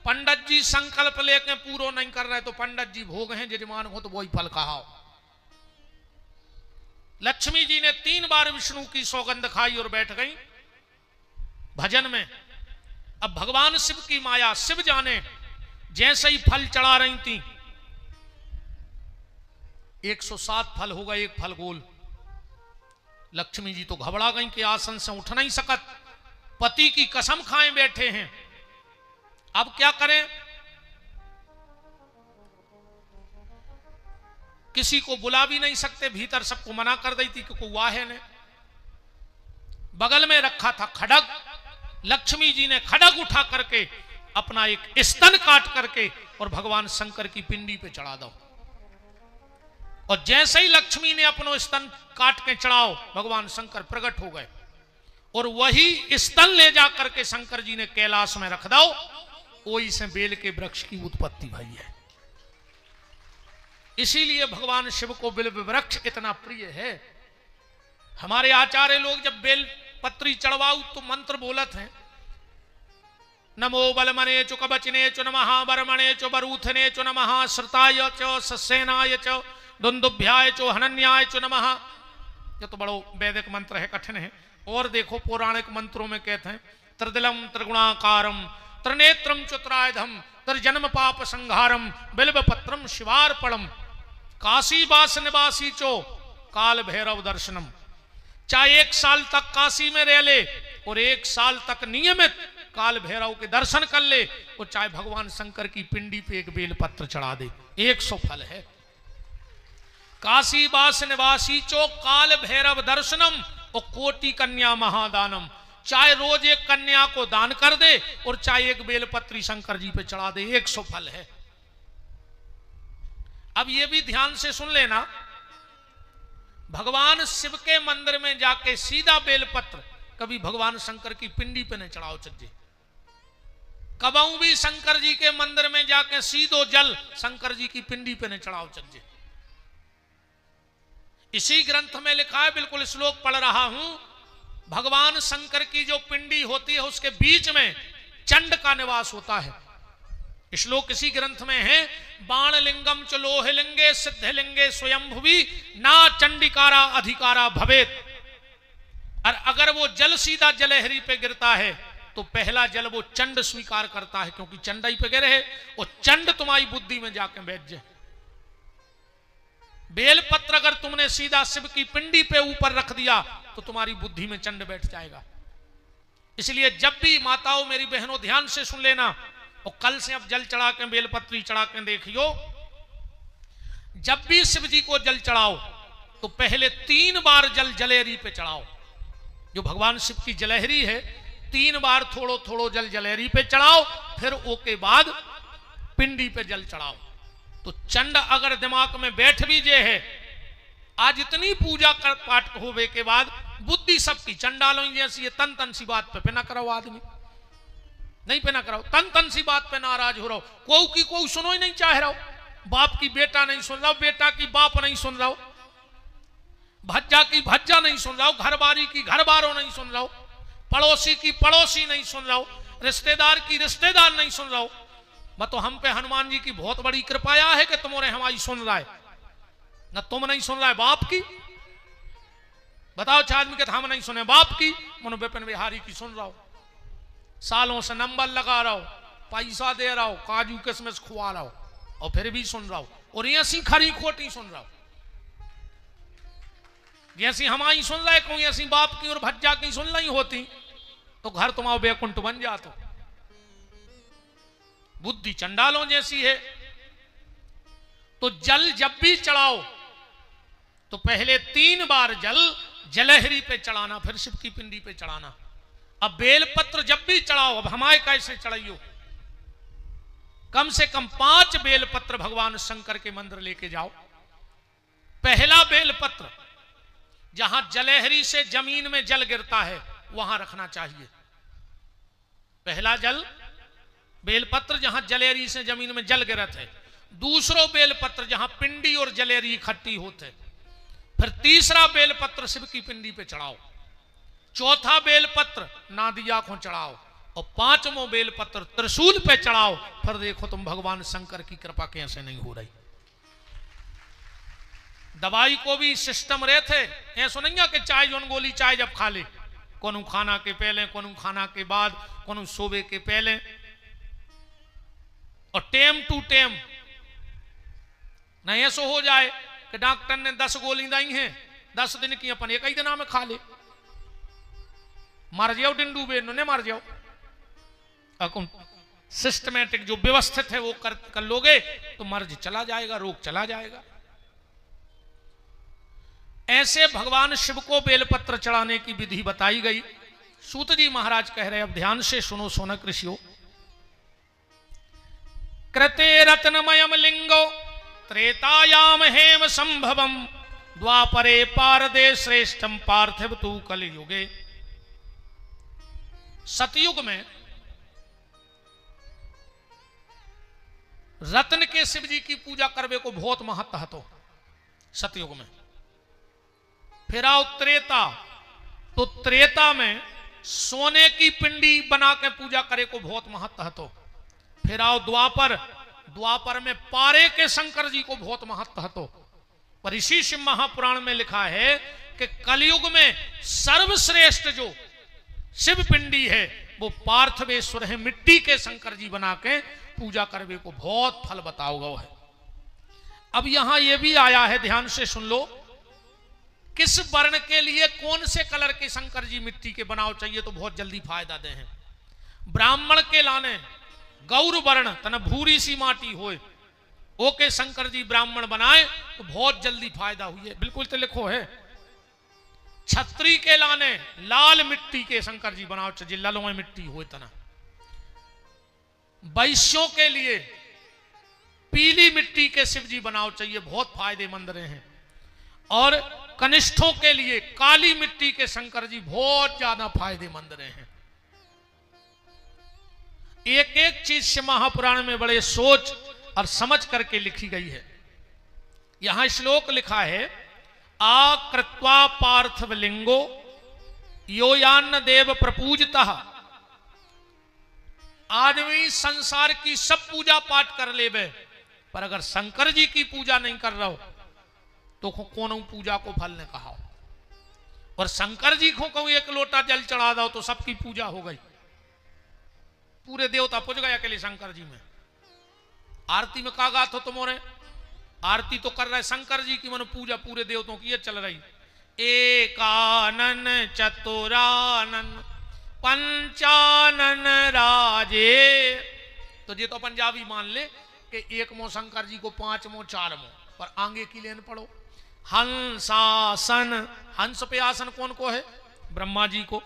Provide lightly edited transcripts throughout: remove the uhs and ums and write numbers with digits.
पंडित जी संकल्प लेके पूरा नहीं कर रहे तो पंडित जी भोग हैं, यजमान हो तो वही फल खाओ। लक्ष्मी जी ने 3 बार विष्णु की सौगंध खाई और बैठ गई भजन में। अब भगवान शिव की माया, शिव जाने, जैसे ही फल चढ़ा रही थी 107 फल होगा, एक फल गोल। लक्ष्मी जी तो घबरा गई कि आसन से उठ नहीं सकत, पति की कसम खाए बैठे हैं, अब क्या करें। किसी को बुला भी नहीं सकते, भीतर सबको मना कर दी थी कि कोई वाहे ने। बगल में रखा था खड़ग, लक्ष्मी जी ने खड़ग उठा करके अपना एक स्तन काट करके और भगवान शंकर की पिंडी पे चढ़ा दो। और जैसे ही लक्ष्मी ने अपना स्तन काट के चढ़ाओ, भगवान शंकर प्रकट हो गए और वही स्तन ले जा करके शंकर जी ने कैलाश में रख दो। वही से बेल के वृक्ष की उत्पत्ति भई है। इसीलिए भगवान शिव को बेल वृक्ष इतना प्रिय है। हमारे आचार्य लोग जब बेल पत्री चढ़वाऊ तो मंत्र बोलत हैं, नमो बलमने चु कवचने चु नमः, बर्मणे चु बरूथने चु नमः, श्रुताय च सस्सेनाय च दुंदुभ्याय चो हनन्याय चो नमः। ये तो बड़ो वैदिक मंत्र है, कठिन है। और देखो पौराणिक मंत्रों में कहते हैं त्रिदिलम त्रिगुणाकारम त्रिनेत्रम चतुरायुधम त्रिजन्म पाप संहारम बिल्व पत्रम शिवार्पणम काशी वास निवासी चो काल भैरव दर्शनम। चाहे 1 साल तक काशी में रह ले और 1 साल तक नियमित काल भैरव के दर्शन कर ले, और चाहे भगवान शंकर की पिंडी पे एक बेल पत्र चढ़ा दे, 100 फल है। काशी वास निवासी चो काल भैरव दर्शनम और कोटि कन्या महादानम। चाहे रोज एक कन्या को दान कर दे और चाहे एक बेलपत्री शंकर जी पे चढ़ा दे, 100 फल है। अब ये भी ध्यान से सुन लेना, भगवान शिव के मंदिर में जाके सीधा बेलपत्र कभी भगवान शंकर की पिंडी पे नहीं चढ़ाओ चज्जे। कबहू भी शंकर जी के मंदिर में जाके सीधो जल शंकर जी की पिंडी पे नहीं चढ़ाओ चज्जे। इसी ग्रंथ में लिखा है, बिल्कुल श्लोक पढ़ रहा हूं, भगवान शंकर की जो पिंडी होती है उसके बीच में चंड का निवास होता है। श्लोक इसी ग्रंथ में है, बाण लिंगम च लोह लिंगे सिद्ध लिंगे स्वयंभुवी ना चंडिकारा अधिकारा भवेत। और अगर वो जल सीधा जलहरी पे गिरता है तो पहला जल वो चंड स्वीकार करता है, क्योंकि चंडाई पे गिरे है और चंड तुम्हारी बुद्धि में जाके बैठ जाए। बेलपत्र अगर तुमने सीधा शिव की पिंडी पे ऊपर रख दिया तो तुम्हारी बुद्धि में चंड बैठ जाएगा। इसलिए जब भी माताओं मेरी बहनों ध्यान से सुन लेना, और कल से अब जल चढ़ा के बेलपत्री चढ़ा के देखियो, जब भी शिव जी को जल चढ़ाओ तो पहले 3 बार जल जलेहरी पे चढ़ाओ। जो भगवान शिव की जलहरी है 3 बार थोड़ो थोड़ो जल जलेहरी पे चढ़ाओ, फिर ओके बाद पिंडी पे जल चढ़ाओ। तो चंड अगर दिमाग में बैठ भी जे है, आज इतनी पूजा कर पाठ होवे के बाद बुद्धि सबकी चंडालों जैसी, तन तन सी बात पे ना कराओ, आदमी नहीं पे ना कराओ, तन तन सी बात पे नाराज हो रहा हो, कोई की कोई सुनो ही नहीं चाह रहा हो, बाप की बेटा नहीं सुन रहा हो, बेटा की बाप नहीं सुन रहा हो, भज्जा की भज्जा नहीं सुन रहा हो, घरबारी की घरबारो नहीं सुन रहा हो, पड़ोसी की पड़ोसी नहीं सुन रहा हो, रिश्तेदार की रिश्तेदार नहीं सुन रहा हो। मैं तो हम पे हनुमान जी की बहुत बड़ी कृपाया है कि तुम्हारे हमारी सुन रहा है, ना तुम नहीं सुन रहा है बाप की। बताओ चार आदमी के हम नहीं सुने बाप की, मनो विपिन बिहारी की सुन रहा हो, सालों से नंबर लगा रहा हो, पैसा दे रहा हो, काजू किशमिश खुआ रहा हो, और फिर भी सुन रहा हो, और ऐसी खरी खोटी सुन रहा हो। जैसी हमारी सुन रहा है, कोई ऐसी बाप की और भज्जा की सुन रही होती तो घर तुम्हारा बैकुंठ बन जाता। बुद्धि चंडालों जैसी है। तो जल जब भी चढ़ाओ तो पहले 3 बार जल जलहरी पे चढ़ाना, फिर शिव की पिंडी पे चढ़ाना। अब बेलपत्र जब भी चढ़ाओ, अब हमारे कैसे चढ़ाइयो, कम से कम 5 बेलपत्र भगवान शंकर के मंदिर लेके जाओ। पहला बेलपत्र जहां जलहरी से जमीन में जल गिरता है वहां रखना चाहिए। पहला जल बेलपत्र जहां जलेरी से जमीन में जल गिरत है। दूसरो बेलपत्र जहां पिंडी और जलेरी इकट्ठी होते। फिर तीसरा बेलपत्र शिव की पिंडी पे चढ़ाओ। चौथा बेलपत्र नादिया को चढ़ाओ। और 5वां बेलपत्र त्रिशूल पे चढ़ाओ, फिर देखो तुम भगवान शंकर की कृपा कैसे नहीं हो रही। दवाई को भी सिस्टम रहे थे, ऐसा नहीं है कि चाय जोन गोली चाय जब खा ले, कोनो खाना के पहले, कोनो खाना के बाद, कोनो सोबे के पहले, और टेम टू टेम। नहीं ऐसा हो जाए कि डॉक्टर ने 10 गोली दी हैं 10 दिन की, अपन एक ही दिन में खा ले, मर जाओ दिन डूबे ने मर जाओ। सिस्टमेटिक जो व्यवस्थित है वो कर लोगे तो मर्ज चला जाएगा, रोग चला जाएगा। ऐसे भगवान शिव को बेलपत्र चढ़ाने की विधि बताई गई। सूत जी महाराज कह रहे, अब ध्यान से सुनो सोनक ऋषियों। कृते रत्नमयम लिंगो त्रेतायाम हेम संभवम द्वापरे पारदे श्रेष्ठम पार्थिव तू कलयुगे। सतयुग में रत्न के शिव जी की पूजा करवे को बहुत महत्व है। तो सतयुग में फिर आओ त्रेता, तो त्रेता में सोने की पिंडी बना के पूजा करे को बहुत महत्व है। तो फिर आओ द्वापर, द्वापर में पारे के शंकर जी को बहुत महत्व है। तो पर इसी शिव महापुराण में लिखा है कि कलयुग में सर्वश्रेष्ठ जो शिव पिंडी है वो पार्थिवेश्वर है, मिट्टी के शंकर जी बना के पूजा करवे को बहुत फल बताओगा है। अब यहां यह भी आया है, ध्यान से सुन लो, किस वर्ण के लिए कौन से कलर के शंकर जी मिट्टी के बनाओ चाहिए तो बहुत जल्दी फायदा दे हैं। ब्राह्मण के लाने गौर वर्ण तना भूरी सी माटी होए ओके शंकर जी ब्राह्मण बनाए तो बहुत जल्दी फायदा हुई है, बिल्कुल तो लिखो है। छत्री के लाने लाल मिट्टी के शंकर जी बनाओ चाहिए, ललोए मिट्टी हो तना। वैश्यों के लिए पीली मिट्टी के शिव जी बनाओ चाहिए, बहुत फायदेमंद रहे हैं। और कनिष्ठों के लिए काली मिट्टी के शंकर जी बहुत ज्यादा फायदेमंद रहे हैं। एक एक चीज से महापुराण में बड़े सोच और समझ करके लिखी गई है। यहां श्लोक लिखा है, आकृत्वा पार्थिव लिंगो योयान्न देव प्रपूजतः। आदमी संसार की सब पूजा पाठ कर लेवे, पर अगर शंकर जी की पूजा नहीं कर रहा हो तो कौन पूजा को फल ने कहा। और शंकर जी को कहूं एक लोटा जल चढ़ा दो तो सबकी पूजा हो गई, पूरे देवता पूज गए अकेले शंकर जी में। आरती में का गात हो तुम्हारे, आरती तो कर रहे शंकर जी की, मन पूजा पूरे देवताओं की ये चल रही। एकानन चतुरानन पंचानन राजे, तो ये तो पंजाबी मान ले कि एक मो शंकर जी को 5 मो 4 मो, पर आगे की लेन पढ़ो। हंसासन, हंस पे आसन कौन को है, ब्रह्मा जी को,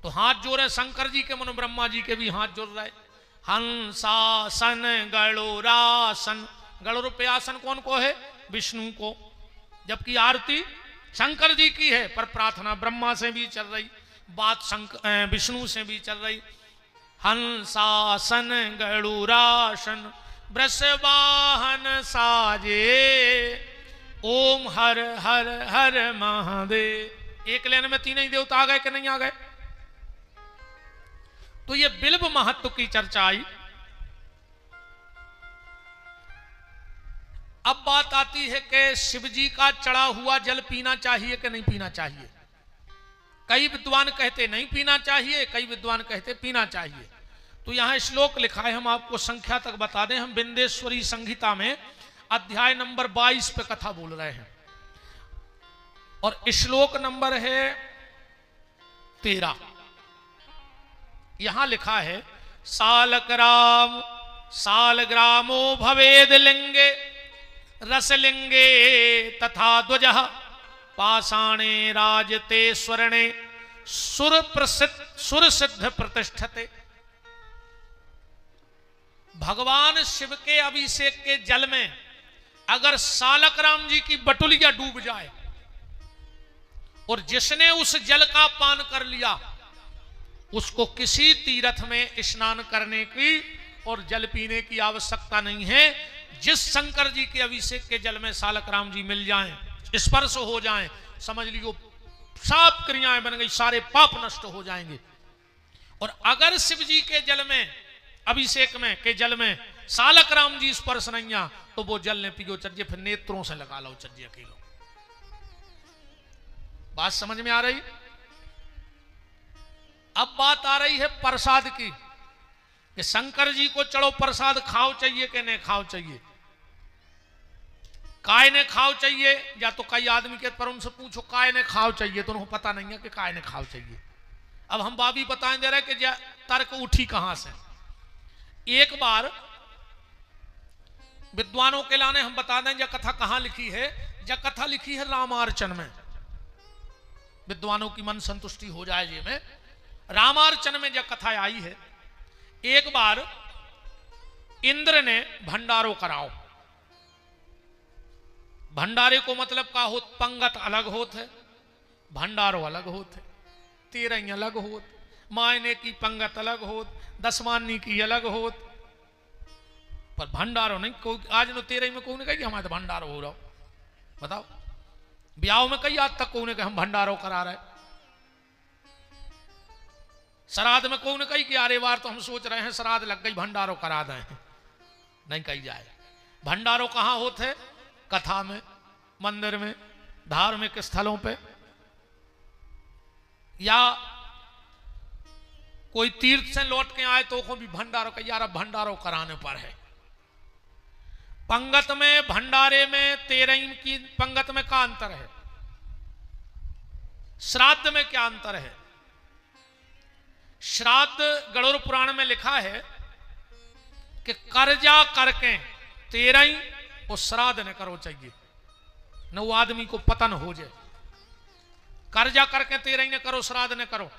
तो हाथ जोड़े शंकर जी के, मन ब्रह्मा जी के भी हाथ जोड़ रहे। हंसासन गणोरासन, गणोर पे आसन कौन को है, विष्णु को, जबकि आरती शंकर जी की है, पर प्रार्थना ब्रह्मा से भी चल रही, बात विष्णु से भी चल रही। हंसासन गणुरासन वृषवाहन साजे, ओम हर हर हर महादेव। एक लेन में 3 ही देवता आ गए कि नहीं आ गए। तो ये बिल्व महत्व की चर्चा आई। अब बात आती है कि शिव जी का चढ़ा हुआ जल पीना चाहिए कि नहीं पीना चाहिए। कई विद्वान कहते नहीं पीना चाहिए, कई विद्वान कहते पीना चाहिए। तो यहां श्लोक लिखा है, हम आपको संख्या तक बता दें। हम बिंदेश्वरी संहिता में अध्याय नंबर 22 पे कथा बोल रहे हैं और श्लोक नंबर है 13। यहां लिखा है, सालग्राम सालग्रामो भवेद लिंगे रसलिंगे तथा ध्वजः पाषाणे राजते स्वर्णे सुर सिद्ध प्रतिष्ठते। भगवान शिव के अभिषेक के जल में अगर सालग्राम जी की बटुलिया डूब जाए और जिसने उस जल का पान कर लिया उसको किसी तीर्थ में स्नान करने की और जल पीने की आवश्यकता नहीं है। जिस शंकर जी के अभिषेक के जल में सालग्राम जी मिल जाएं, स्पर्श हो जाएं, समझ लियो सब क्रियाएं बन गई, सारे पाप नष्ट हो जाएंगे। और अगर शिव जी के जल में, अभिषेक में के जल में सालक राम जी स्पर्श नहीं आ, तो वो जल ने पियो चर्जे, फिर नेत्रों से लगा लो चर्जे अकेलो। बात समझ में आ रही? अब बात आ रही है प्रसाद की, कि शंकर जी को चलो प्रसाद खाओ चाहिए कि नहीं खाओ चाहिए, काय ने खाओ चाहिए, या तो कई आदमी के पर उनसे पूछो काय ने खाओ चाहिए, तो उनको पता नहीं है कि काय ने खाओ चाहिए। अब हम बाबी बताएं दे रहे कि तर्क उठी कहां से। एक बार विद्वानों के लाने हम बता दें, यह कथा कहां लिखी है। यह कथा लिखी है रामार्चन में, विद्वानों की मन संतुष्टि हो जाए ये में। रामार्चन में यह कथा आई है। एक बार इंद्र ने भंडारो कराओ। भंडारे को मतलब का होत, पंगत अलग होत है, भंडारो अलग होत है, तेरह अलग होत, मायने की पंगत अलग होत, दसमानी की अलग होत, पर भंडारो नहीं। कोई आज नो तेरह में कोई ने कही हमारे तो भंडारो हो रहा हो, बताओ। ब्याह में कई आज तक कोई ने कहा हम भंडारो करा रहे। श्राद्ध में कोई ने कही कि अरे बार तो हम सोच रहे हैं श्राद्ध लग गई भंडारो करा दें, नहीं कही जाए। भंडारो कहां होते है? कथा में, मंदिर में, धार्मिक स्थलों पे, या कोई तीर्थ से लौट के आए तो भी भंडारो का यार भंडारो कराने पर है। पंगत में, भंडारे में, तेरही की पंगत में क्या अंतर है? श्राद्ध में क्या अंतर है? श्राद्ध गरुड़ पुराण में लिखा है कि कर्जा करके तेरही और श्राद्ध न करो चाहिए, न वो आदमी को पतन हो जाए। कर्जा करके तेरही न करो, श्राद्ध न करो।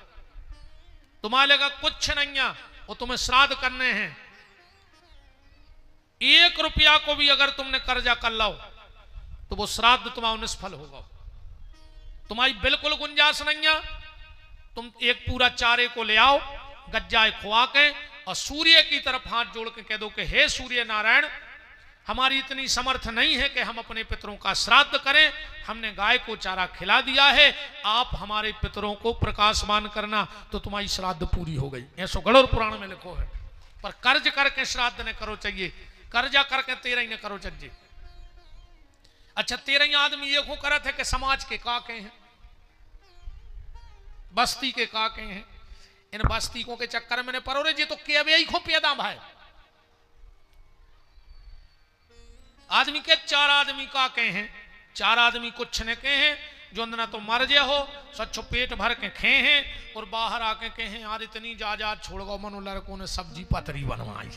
तुम्हारे लगा कुछ नहीं है, वो तुम्हें श्राद्ध करने हैं। 1 रुपया को भी अगर तुमने कर्जा कर लाओ तो वो श्राद्ध तुम्हारा निष्फल होगा। तुम्हारी बिल्कुल गुंजाइश नहीं है। तुम एक पूरा चारे को ले आओ, गज्जाए खुआ के, और सूर्य की तरफ हाथ जोड़ के कह दो कि हे सूर्य नारायण, हमारी इतनी समर्थ नहीं है कि हम अपने पितरों का श्राद्ध करें। हमने गाय को चारा खिला दिया है, आप हमारे पितरों को प्रकाशमान करना, तो तुम्हारी श्राद्ध पूरी हो गई। ऐसा गरुड़ पुराण में लिखो है। पर कर्ज करके श्राद्ध न करो चाहिए, कर्जा करके तेरही न करो चाहिए। अच्छा, तेरही आदमी ये हो करत है कि समाज के काके हैं, बस्ती के काके हैं। इन बस्तीकों के चक्कर में परो रे, जी तो केवे ही खो पैदा भाई। आदमी के 4 आदमी काके हैं, 4 आदमी कुछ ने के हैं, जो ना तो मर जे हो, सच्चो पेट भर के खे हैं, और बाहर आके कहे यार इतनी जायदाद छोड़ गो, मनो लड़कों ने सब्जी पतरी बनवाई।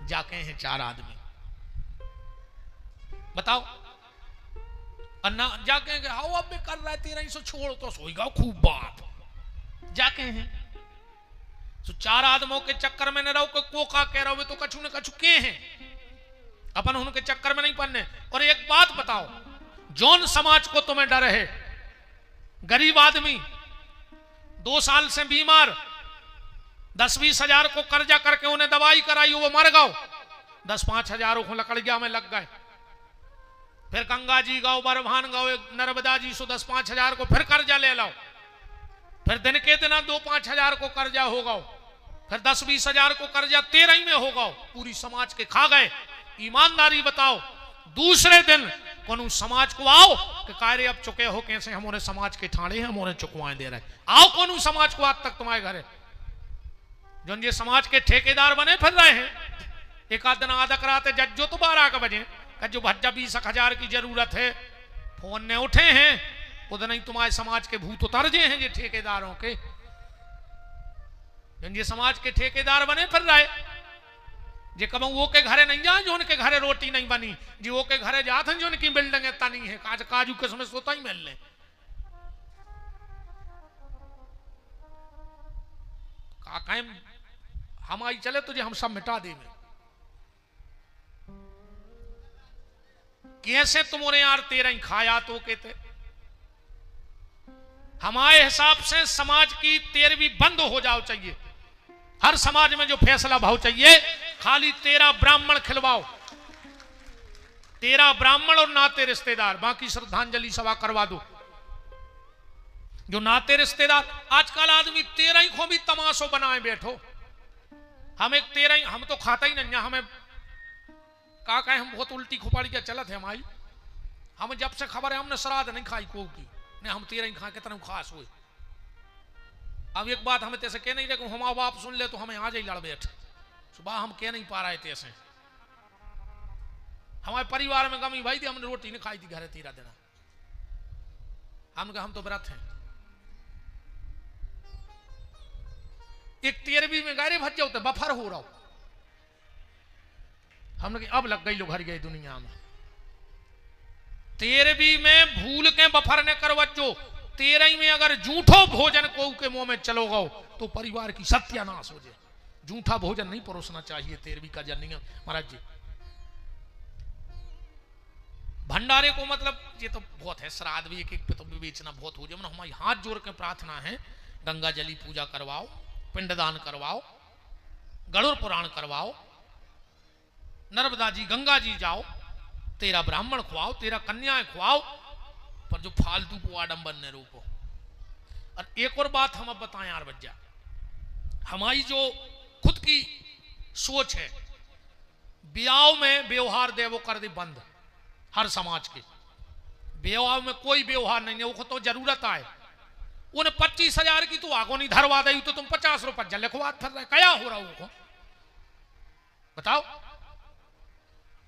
जाके हैं 4 आदमी, बताओ। अन्ना जाके हाउ अब भी कर रहा है 1300 छोड़ तो सोएगा खूब बात। जाके हैं तो 4 आदमों के चक्कर में न रहो को का कह रहे हो, तो कछु न कछु के हैं, अपन उनके चक्कर में नहीं पड़ने। और एक बात बताओ, जौन समाज को तुम्हें डर है, गरीब आदमी 2 साल से बीमार, 10-20 हजार को कर्जा करके उन्हें दवाई कराई, वो मर गओ, 10-5 हजार को लकड़िया में लग गए। फिर गंगा जी गाओ, बरभान गाओ, नर्मदा जी, सो 10-5 हजार को फिर कर्जा ले लाओ। फिर दिन के दिन 2-5 हजार को कर्जा होगा, फिर 10-20 हजार को कर्जा 13 में होगा, पूरी समाज के खा गए। ईमानदारी बताओ, दूसरे दिन कौन समाज को आओ कि कार्य अब चुके हो, कैसे हमारे समाज के ठाणे हैं, हमारे चुकवाएं दे रहे, आओ कौन समाज को आज तक तुम्हारे घर जो ये समाज के ठेकेदार बने फिर रहे हैं। एक आध दिन आधा कराते जज्जो तो 12 बजे जो भज्जा 20 हजार की जरूरत है, फोन ने उठे हैं, उधर नहीं तुम्हारे समाज के भूत उतर जे हैं ये ठेकेदारों के, ये समाज के ठेकेदार बने फिर रहे। जे कब वो के घरे नहीं जाए, जो उनके घरे रोटी नहीं बनी, जी वो के घरे जाते हैं जो उनकी बिल्डिंग तनी है, काजू किसमिस सोता ही मिल ले। हम आई चले तुझे हम सब मिटा देंगे। कैसे तुम्हारे यार 13 खाया तो कहते, हमारे हिसाब से समाज की 13वीं बंद हो जाओ चाहिए। हर समाज में जो फैसला भाव चाहिए, खाली 13 ब्राह्मण खिलवाओ, 13 ब्राह्मण और नाते रिश्तेदार, बाकी श्रद्धांजलि सभा करवा दो। जो नाते रिश्तेदार, आजकल आदमी 13 को भी तमाशो बनाए बैठो। हम एक 13 हम तो खाता ही नहीं, हमें का कहे हम बहुत उल्टी खुपाड़ी क्या चलत है हमारी। हम जब से खबर है हमने श्राद्ध नहीं खाई को की ने, हम 13 खा के तरह खास हुए। अब एक बात हमें तैसे कह नहीं रहे, हमारा बाप सुन ले तो हमें आज ही लड़ बैठ। सुबह हम कह नहीं पा रहे तैसे, हमारे परिवार में गमी भाई थी, हमने रोटी नहीं खाई थी घर 13 दिन। हम तो व्रत हैं। एक 13वीं में गायरे भज जाओ तो बफर हो रहा हो। हमने अब लग गई लो घर गई दुनिया में। 13वीं में भूल के बफर ने करवजो, 13 में अगर झूठो भोजन को के मुंह में चलो गो तो परिवार की सत्यानाश हो जाए। झूठा भोजन नहीं परोसना चाहिए 13वीं का जन्म महाराज जी। भंडारे को मतलब ये तो बहुत है, श्राद्ध भी एक पे तो बेचना बहुत हो जाए। हमारी हाथ जोड़ के प्रार्थना है, गंगा जली पूजा करवाओ, पिंडदान करवाओ, गरुड़ पुराण करवाओ, नर्मदा जी गंगा जी जाओ, 13 ब्राह्मण खुआओ, 13 कन्याएं खुआओ, पर जो फालतू को आडंबर ने रोको। और एक और बात हम अब बताएं यार बच्चा, हमारी जो खुद की सोच है, ब्याह में व्यवहार दे वो कर दे बंद। हर समाज के व्यवहार में कोई व्यवहार नहीं है, वो तो जरूरत आए। उन्हें 25,000 की तो आगो नहीं धरवा दे तो तुम 50 रुपये जले खुआ फिर रहे, क्या हो रहा वो बताओ।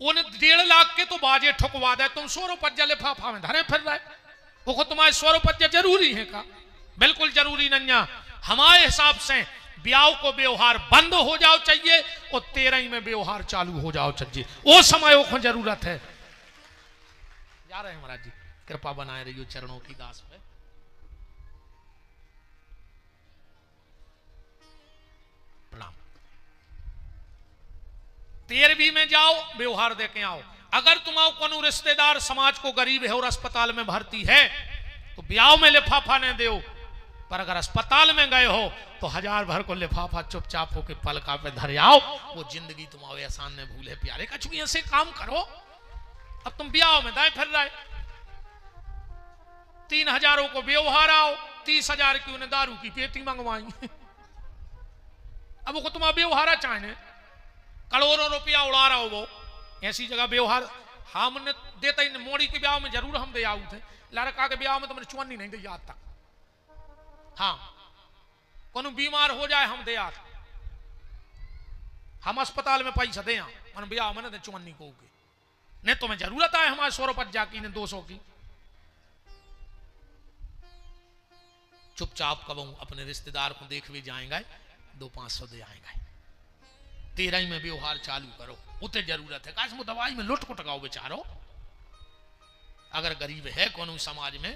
उन्हें 1.5 लाख के तो बाजे ठुकवा दे, तुम 100 रुपये जले फाफा में धरे फिर रहे, वो तुम्हारे 100 रुपये जरूरी है का? बिल्कुल जरूरी नहीं है। हमारे हिसाब से ब्याह को व्यवहार बंद हो जाओ चाहिए और 13 में व्यवहार चालू हो जाओ चाहिए। वो समय को जरूरत है। जा रहे हैं महाराज जी, कृपा बनाए रहियो चरणों की दास पे। प्रणाम। 13वीं में जाओ, व्यवहार दे के आओ। अगर तुम्हारा कोनो रिश्तेदार समाज को गरीब है और अस्पताल में भर्ती है तो ब्याह में लिफाफा ने दो, पर अगर अस्पताल में गए हो तो 1000 भर को लिफाफा चुपचाप होके पलका पे धर आओ। वो जिंदगी तुम्हारे एहसान ने भूले प्यारे का छुई ऐसे काम करो। अब तुम ब्याह में दाएं फिर रहे, 3,000 को व्यवहार आओ, 30,000 की उन्हें दारू की पेटी मंगवाई। अब वो तुम्हारा व्यवहार चाहे करोड़ों रुपया उड़ा रहा हो, वो ऐसी जगह व्यवहार हमने देते ही। मोड़ी के ब्याह में जरूर हम दे आऊ थे, लड़का के ब्याह में तो मैंने चुन्नी नहीं दी आज तक। हाँ, कोनो बीमार हो जाए हम दे आ, हम अस्पताल में पैसा दे मन ब्याह में दे चुन्नी को के नहीं, तुम्हें जरूरत है हमारे 100 रुपये जाकी ने 200 की। चुपचाप कब अपने रिश्तेदार को देख भी जाएंगे, 200-500 दे आएंगे। 13 में व्यवहार चालू करो, उतने जरूरत है। काश वो दवाई में लुट कुटकाओ बेचारो। अगर गरीब है कोनो समाज में,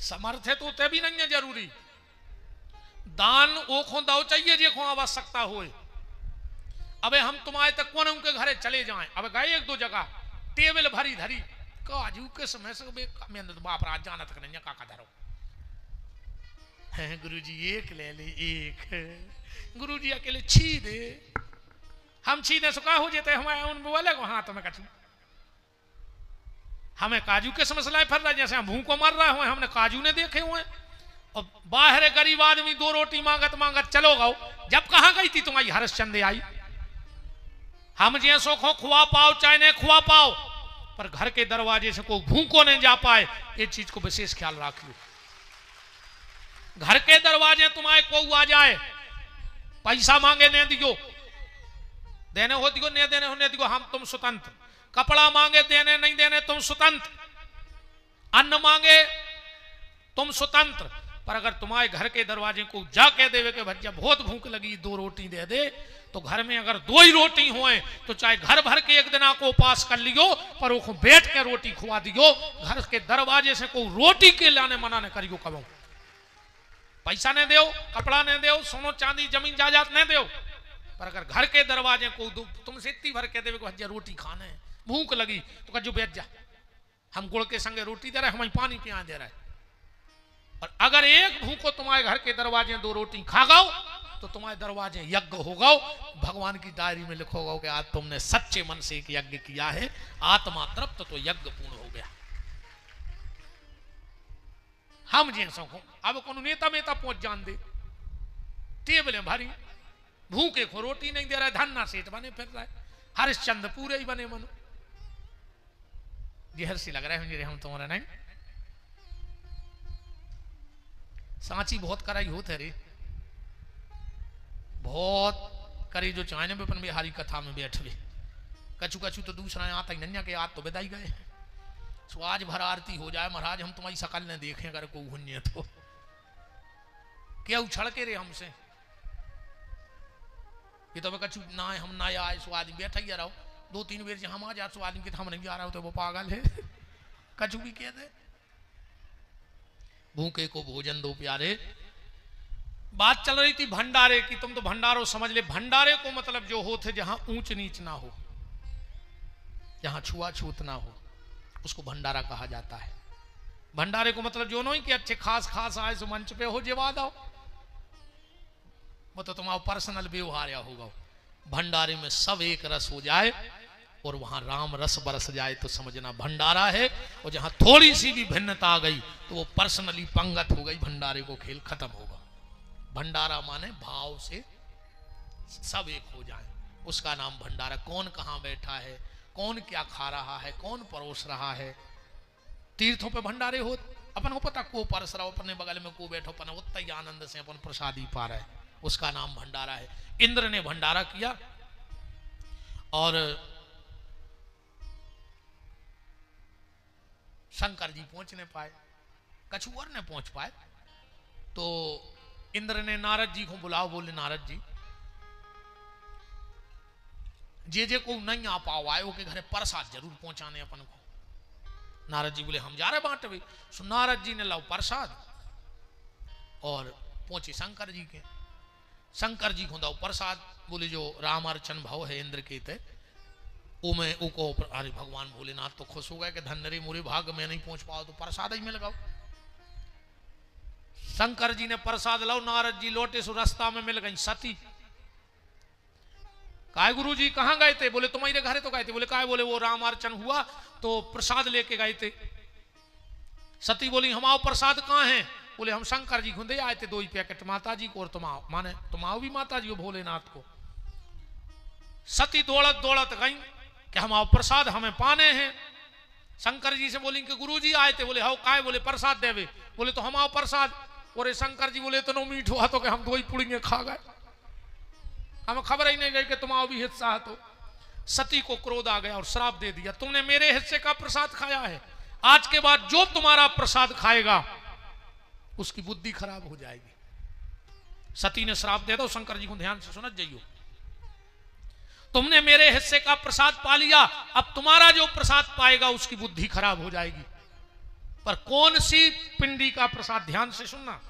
समर्थ है तो उतने भी नहीं है जरूरी। दान ओखों दाओ चाहिए जो आवश्यकता हो। अबे हम तुम्हारे तक कौन उनके घरे चले जाएं, अब गए 1-2 जगह टेबल भरी धरी काजू के समय से बाप राज जाना तक नहीं काका धरो है। गुरुजी एक ले ले, एक गुरुजी अकेले छी दे, हम छीने से का हो जाते हमारे उन बोले को हाथ में कटू। हमें काजू के समस्या फर रहा, जैसे हम भूख को मर रहे हुए, हमने काजू ने देखे हुए। और बाहर गरीब आदमी 2 रोटी मांगत मांगत चलो गाओ। जब कहां गई थी तुम्हारी हर्षचंद आई? हम जैसो को खुआ पाओ चाहे नहीं खुआ पाओ, पर घर के दरवाजे से कोई भूखो नहीं जा पाए, ये चीज को विशेष ख्याल रख लो। घर के दरवाजे तुम्हारे को आ जाए, पैसा मांगे नहीं दियो, देने हो दियो, नहीं देने हो नहीं दियो, हम तुम स्वतंत्र। कपड़ा मांगे देने नहीं देने तुम स्वतंत्र, अन्न मांगे तुम स्वतंत्र। पर अगर तुम्हारे घर के दरवाजे को जाके देवे के भैया बहुत भूख लगी 2 रोटी दे दे, तो घर में अगर 2 ही रोटी होए तो चाहे घर भर के एक दिन को उपास कर लियो, पर वो बैठ के रोटी खुआ दियो। घर के दरवाजे से कोई रोटी के लाने मना न करियो। कबो पैसा नहीं दो, कपड़ा नहीं दो, सोनो चांदी जमीन जायदाद नहीं दो, पर अगर घर के दरवाजे को तुमसे इतनी भर के देवे को भैया रोटी खाने भूख लगी तो कहो बैठ जा, हम गुड़ के संगे रोटी दे रहे, हमें पानी पिया दे रहे। और अगर एक भूखो तुम्हारे घर के दरवाजे 2 रोटी खा गाओ तो तुम्हारे दरवाजे यज्ञ हो गओ। भगवान की डायरी में लिखोगा कि आज तुमने सच्चे मन से एक यज्ञ किया है, आत्मा तृप्त तो यज्ञ पूर्ण हो गया। हम जैसों को अब कौन नेता मेता पहुंच जान दे, टेबलें भरी, भूखे को रोटी नहीं दे रहा है, धन्ना सेठ बने फिर रहा है, हरिश्चंद्र पूरे ही बने मनो। जहर सी लग रहा है मुझे हम तुम्हारा नहीं, सांची बहुत कराई होते रे, बहुत करी जो चाइने में अपन बिहारी कथा में बैठ भी कछु कछु तो दूसरा आता ही नन्या के आज तो बिदाई गए। सो आज भर आरती हो जाए महाराज, हम तुम्हारी शकल न देखें अगर को हुन्य तो क्या उछड़ के रे हमसे, ये तो कछु ना हम ना आए, सो आदमी बैठा ही रहो, दो तीन बेर हम आ जा, सो आदमी के हम नहीं आ रहा हो तो वो पागल है। कछु भी कह दे, भूखे को भोजन दो प्यारे। बात चल रही थी भंडारे की, तुम तो भंडारो समझ ले। भंडारे को मतलब जो होते जहां ऊंच नीच ना हो, जहां छुआछूत ना हो, उसको भंडारा कहा जाता है। भंडारे को मतलब जो नहीं कि अच्छे खास खास आए सो मंच पे हो जेवा दो, वो तो तुम्हारा पर्सनल व्यवहार या होगा। भंडारे में सब एक रस हो जाए और वहां राम रस बरस जाए तो समझना भंडारा है। और जहां थोड़ी सी भी भिन्नता आ गई तो वो पर्सनली पंगत हो गई, भंडारे को खेल खत्म होगा। भंडारा माने भाव से सब एक हो जाए, उसका नाम भंडारा। कौन कहां बैठा है, कौन क्या खा रहा है, कौन परोस रहा है। तीर्थों पे भंडारे हो, अपन को पता को परस रहा, अपने बगल में को बैठो, अपन उतना ही आनंद से अपन प्रसादी पा रहे, उसका नाम भंडारा है। इंद्र ने भंडारा किया और शंकर जी पहुंच नहीं पाए, कछु और ने पहुंच पाए, तो इंद्र ने नारद जी को बुलाओ, बोले नारद जी जे को नहीं आ पाओ आए के घरे प्रसाद जरूर पहुंचाने अपन को। नारद जी बोले हम जा रहे बांटवे। सो नारद जी ने लाओ प्रसाद और पहुंचे शंकर जी के। शंकर जी को दाओ प्रसाद, बोले जो राम अर्चन भाव है इंद्र के ते वो मैं उको, अरे भगवान भोलेनाथ तो खुश हो गए कि धन रे मोरे भाग में नहीं पहुंच पाओ तो प्रसाद ही में लगाओ। शंकर जी ने प्रसाद लाओ, नारद जी लौटे सो रास्ता में मिल गई सती। काय गुरु जी कहां गए थे? बोले तुम्हारे घरे तो गए थे। बोले काय? बोले वो राम अर्चन हुआ तो प्रसाद लेके गए थे। सती बोली हमाओ प्रसाद कहां है? बोले हम शंकर जी खुदे आए थे 2 ही पैकेट माता जी को और तुमाओ, माने तुमाओ भी माता जी हो भोलेनाथ को। सती दौड़त दौड़त गई कि हमाओ प्रसाद हमें पाने हैं। शंकर जी से बोली कि गुरु जी आए थे। बोले हाउ काय? बोले प्रसाद देवे। बोले तो हमाओ प्रसाद। और शंकर जी बोले तो नो मीठ हुआ तो कि हम 2 ही पुड़ियां खा गए, हमें खबर ही नहीं गई कि तुम्हारा भी हिस्सा है। तो सती को क्रोध आ गया और श्राप दे दिया, तुमने मेरे हिस्से का प्रसाद खाया है, आज के बाद जो तुम्हारा प्रसाद खाएगा उसकी बुद्धि खराब हो जाएगी। सती ने श्राप दे दो। शंकर जी को ध्यान से सुनत जाइयो, तुमने मेरे हिस्से का प्रसाद पा लिया, अब तुम्हारा जो प्रसाद पाएगा उसकी बुद्धि खराब हो जाएगी। पर कौन सी पिंडी का प्रसाद? ध्यान से सुनना,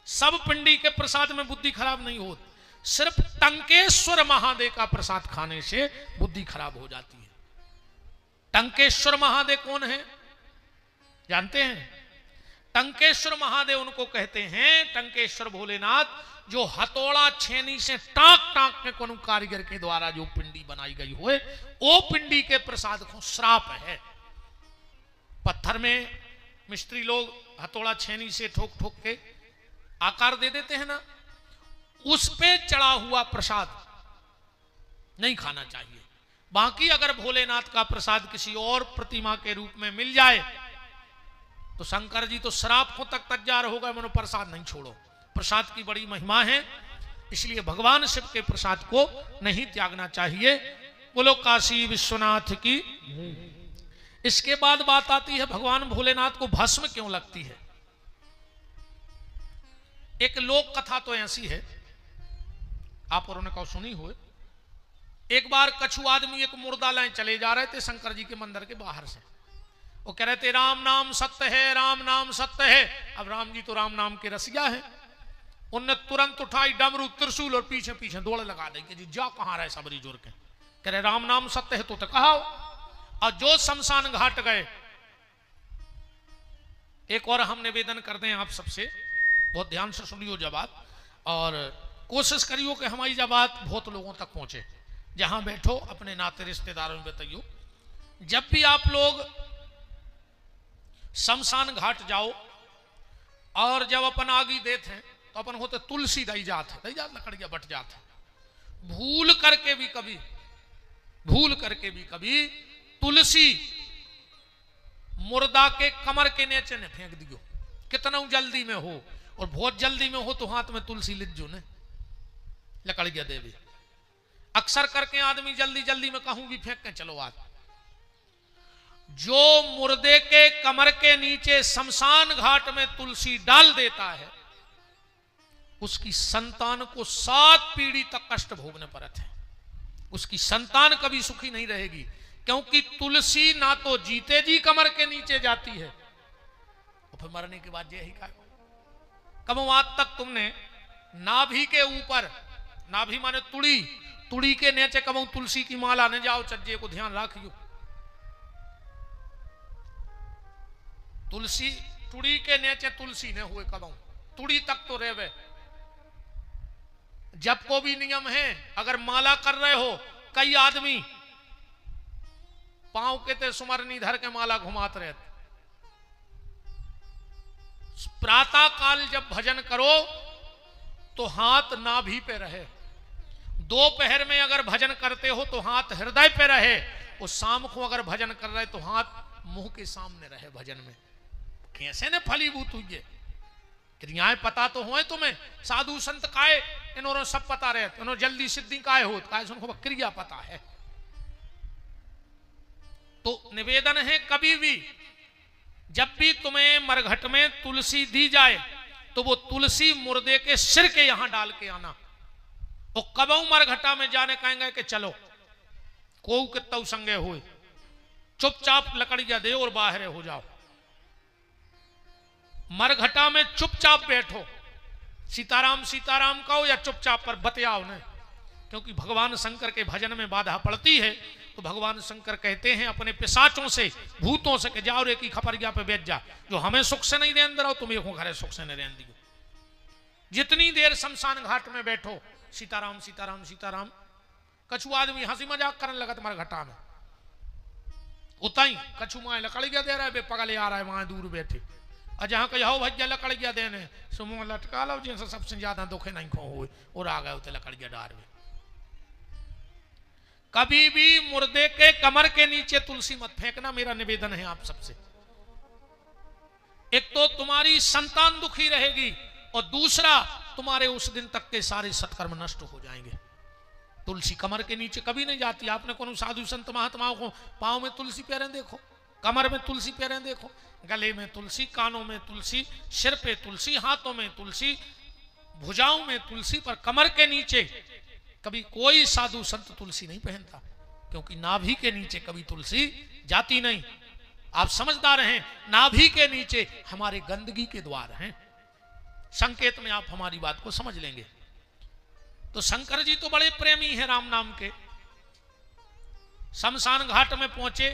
सब पिंडी के प्रसाद में बुद्धि खराब नहीं होती, सिर्फ टंकेश्वर महादेव का प्रसाद खाने से बुद्धि खराब हो जाती है। टंकेश्वर महादेव कौन है जानते हैं? टंकेश्वर महादेव उनको कहते हैं, टंकेश्वर भोलेनाथ, जो हथौड़ा छेनी से टाक टाक के कोनो कारीगर के द्वारा जो पिंडी बनाई गई हो, वो पिंडी के प्रसाद को श्राप है। पत्थर में मिस्त्री लोग हथौड़ा छेनी से ठोक ठोक के आकार दे देते हैं ना, उस पे चढ़ा हुआ प्रसाद नहीं खाना चाहिए। बाकी अगर भोलेनाथ का प्रसाद किसी और प्रतिमा के रूप में मिल जाए तो शंकर जी तो श्राप को तक तैयार हो गए, मनो प्रसाद नहीं छोड़ो। प्रसाद की बड़ी महिमा है, इसलिए भगवान शिव के प्रसाद को नहीं त्यागना चाहिए। बोलो काशी विश्वनाथ की। इसके बाद बात आती है भगवान भोलेनाथ को भस्म क्यों लगती है। एक लोक कथा तो ऐसी है, आप और उन्होंने कहा सुनी हो। एक बार कछु आदमी एक मुर्दा लाए चले जा रहे थे शंकर जी के मंदिर के बाहर से। वो कह रहे थे राम नाम सत्य है, राम नाम सत्य है। अब राम जी तो राम नाम के रसिया है, उनने तुरंत उठाई डमरू त्रिशूल और पीछे पीछे दौड़ लगा दी कि जी जा कहां रहे सबरी जोर के। कह रहे राम नाम सत्य है तो कहा। और जो शमशान घाट गए, एक और हम निवेदन करते हैं आप सबसे, बहुत ध्यान से सुनियो जबात, और कोशिश करियो कि हमारी जबात बहुत लोगों तक पहुंचे। जहां बैठो अपने नाते रिश्तेदारों में बताइयो, जब भी आप लोग शमशान घाट जाओ और जब अपन आगी देते हैं तो अपन होते तुलसी दई जात लकड़िया बट जाते, भूल करके भी कभी तुलसी मुर्दा के कमर के नीचे ने फेंक दियो, कितना जल्दी में हो, और बहुत जल्दी में हो तो हाथ में तुलसी लिज्जो ने लकड़िया देवी। अक्सर करके आदमी जल्दी जल्दी में कहूं भी फेंक के चलो आज। जो मुर्दे के कमर के नीचे शमशान घाट में तुलसी डाल देता है, उसकी संतान को 7 पीढ़ी तक कष्ट भोगने पड़ते हैं, उसकी संतान कभी सुखी नहीं रहेगी, क्योंकि तुलसी ना तो जीते जी कमर के नीचे जाती है और फिर मरने के बाद यही का कब आज तक तुमने नाभि के ऊपर, नाभि माने तुड़ी के नीचे कब तुलसी की माला न जाओ, चज्जे को ध्यान रखियो। तुलसी तुड़ी के नीचे तुलसी ने हुए कब तुड़ी तक तो रेवे। जब को भी नियम है, अगर माला कर रहे हो, कई आदमी पांव के ते सुमरनी धर के माला घुमाते रहते। प्रातः काल जब भजन करो तो हाथ नाभि पे रहे, दोपहर में अगर भजन करते हो तो हाथ हृदय पे रहे, और शाम को अगर भजन कर रहे तो हाथ मुंह के सामने रहे। भजन में कैसे ने फलीभूत हुई, क्रियाएं पता तो हो तुम्हें, साधु संत काए इन्होंने सब पता रहे, इन्होंने जल्दी सिद्धि काए हो, काए सुनको क्रिया पता है। तो निवेदन है, कभी भी जब भी तुम्हें मरघट में तुलसी दी जाए तो वो तुलसी मुर्दे के सिर के यहां डाल के आना। और कबऊ मरघटा में जाने कहेंगे कि चलो को कितना संगे हुए, चुपचाप लकड़िया दे और बाहर हो जाओ। मरघटा में चुपचाप बैठो, सीताराम सीताराम कहो या चुपचाप पर बतियाओ न, क्योंकि भगवान शंकर के भजन में बाधा पड़ती है। तो भगवान शंकर कहते हैं अपने पिशाचों से, भूतों से कि जाओ रे की खपरिया पे बैठ जा, जो हमें सुख से नहीं रहने दो तुम एक घरे सुख से नहीं रहने दियो। जितनी देर शमशान घाट में बैठो सीताराम सीताराम सीताराम, कछु आदमी हंसी मजाक करने लगा तुम्हारे घटा में, उताई कछु माए लकड़िया दे रहा है, बे पगले आ रहा है वहां दूर बैठे, और जहां कहो भैया लकड़िया देने सुमो लटका लो जिनसे सबसे ज्यादा दुखे नहीं खो हुए और आ गए उते लकड़िया डार में। कभी भी मुर्दे के कमर के नीचे तुलसी मत फेंकना, मेरा निवेदन है आप सबसे। एक तो तुम्हारी संतान दुखी रहेगी, और दूसरा तुम्हारे उस दिन तक के सारे सत्कर्म नष्ट हो जाएंगे। तुलसी कमर के नीचे कभी नहीं जाती। आपने कौन साधु संत महात्माओं को पांव में तुलसी पैरें देखो, कमर में तुलसी पैरें देखो, गले में तुलसी, कानों में तुलसी, सिर पे तुलसी, हाथों में तुलसी, भुजाओं में तुलसी, पर कमर के नीचे कभी कोई साधु संत तुलसी नहीं पहनता, क्योंकि नाभि के नीचे कभी तुलसी जाती नहीं। आप समझदार हैं, नाभि के नीचे हमारे गंदगी के द्वार हैं। संकेत में आप हमारी बात को समझ लेंगे। तो शंकर जी तो बड़े प्रेमी हैं राम नाम के। शमशान घाट में पहुंचे,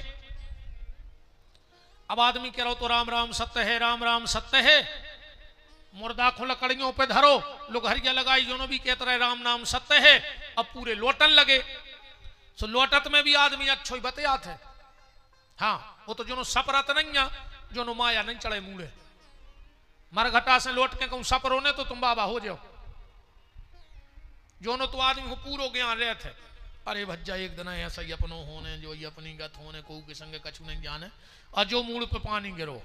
अब आदमी कह रहा हो तो राम राम सत्य है, राम राम सत्य है, मुर्दा को लकड़ियों पे धरो, लुघरिया लगाई, जो भी कहते रहे राम नाम सत्य है। अब पूरे लोटन लगे, सो लोटत में भी आदमी अच्छो ही बतियात है। हाँ, वो तो जो सपरत नहीं है, जो माया नहीं चढ़े मूले, मरघटा से लौट के कहूं सपरो ने तो तुम बाबा हो जाओ। जो तो आदमी को पूरो ज्ञान रहे थे, अरे भज्जा एक दिन ऐसा ही अपनो होने, जो ये अपनी गत होने, को के संगे कछु नहीं जाने, और जो मूल पे पानी गिरो,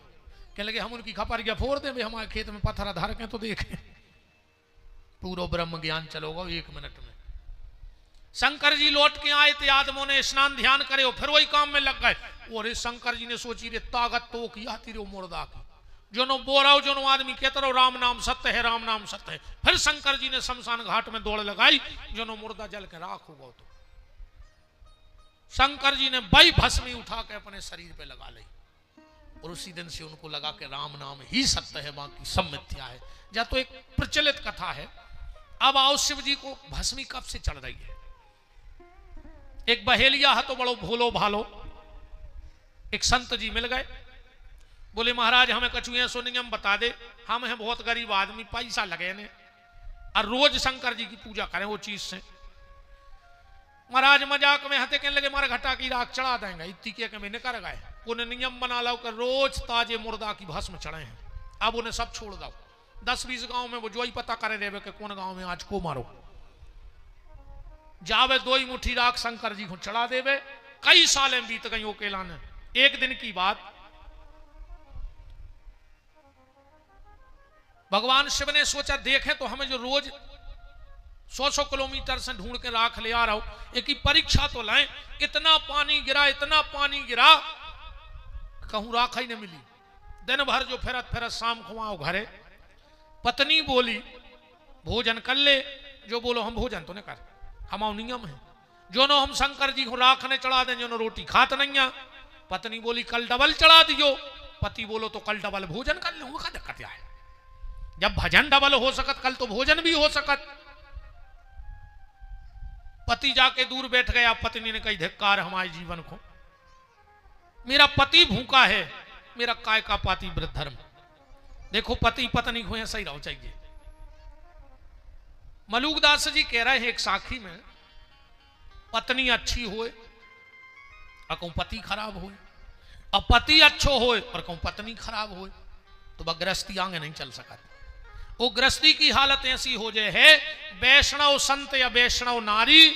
कह लगे हम उनकी खपरिया फोड़ दे, हमारे खेत में पत्थर धर के तो देखें। पूरा ब्रह्म ज्ञान चलोगा 1 मिनट में। शंकर जी लौट के आए थे, आदमों ने स्नान ध्यान करे और फिर वही काम में लग गए। और शंकर जी ने सोची रे ताकत तो की आती रे मुर्दा की, जो बोराओ जो आदमी कहते रहो राम नाम सत्य है, राम नाम सत्य है। फिर शंकर जी ने शमशान घाट में दौड़ लगाई, जो मुर्दा जल के राख होगा। तो शंकर जी ने बई भस्मी उठा के अपने शरीर पे लगा ली, और उसी दिन से उनको लगा कि राम नाम ही सत्य है, बाकी सब मिथ्या है। या तो एक प्रचलित कथा है। अब आओ शिव जी को भस्मी कब से चढ़ रही है। एक बहेलिया है तो बड़ो भोलो भालो, एक संत जी मिल गए, बोले महाराज हमें कछुए सुनियम बता दे, हम हैं बहुत गरीब आदमी, पैसा लगे ने, और रोज शंकर जी की पूजा करें वो चीज से। महाराज मजाक में हते कहने लगे मारे घटा की राख चढ़ा देंगे, इतनी के में निकल गए। उन्हें नियम बना लो कि रोज ताजे मुर्दा की भस्म चढ़े हैं, अब उन्हें सब छोड़ दो। 10-20 गांव में वो जो ही पता करे देवे कि कौन गांव में आज को मारो, जावे 2 ही मुट्ठी राख शंकर जी को चढ़ा देवे। कई सालें बीत गई अकेला ने। एक दिन की बात, भगवान शिव ने सोचा देखे तो हमें जो रोज 100 किलोमीटर से ढूंढ के राख ले आ रहा हूं, एक ही परीक्षा तो लाएं। इतना पानी गिरा, इतना पानी गिरा, कहूं राख ही नहीं मिली। दिन भर जो फिरत फिरत शाम को आओ घरे, पत्नी बोली भोजन कर ले। जो बोलो हम भोजन तो नहीं कर, हमारा नियम है जो नो हम शंकर जी को राख ने चढ़ा दें, जो नो रोटी खात नहीं है। पत्नी बोली कल डबल चढ़ा दियो। पति बोलो तो कल डबल भोजन कर लूंगा, क्या दिक्कत है? जब भजन डबल हो सकत, कल तो भोजन भी हो सकत। पति जाके दूर बैठ गया। पत्नी ने कही धिक्कार हमारे जीवन को, मेरा पति भूखा है, मेरा काय का पाती व्रत धर्म। देखो पति पत्नी को ऐसा ही रहो चाहिए। मलूकदास जी कह रहे हैं एक साखी में, पत्नी अच्छी होए और कहूं पति खराब होए, और पति अच्छो होए और कहूं पत्नी खराब होए, तो वह गृहस्थी आगे नहीं चल सका। वो गृहस्थी की हालत ऐसी हो जाए है, वैष्णव संत या वैष्णव नारी।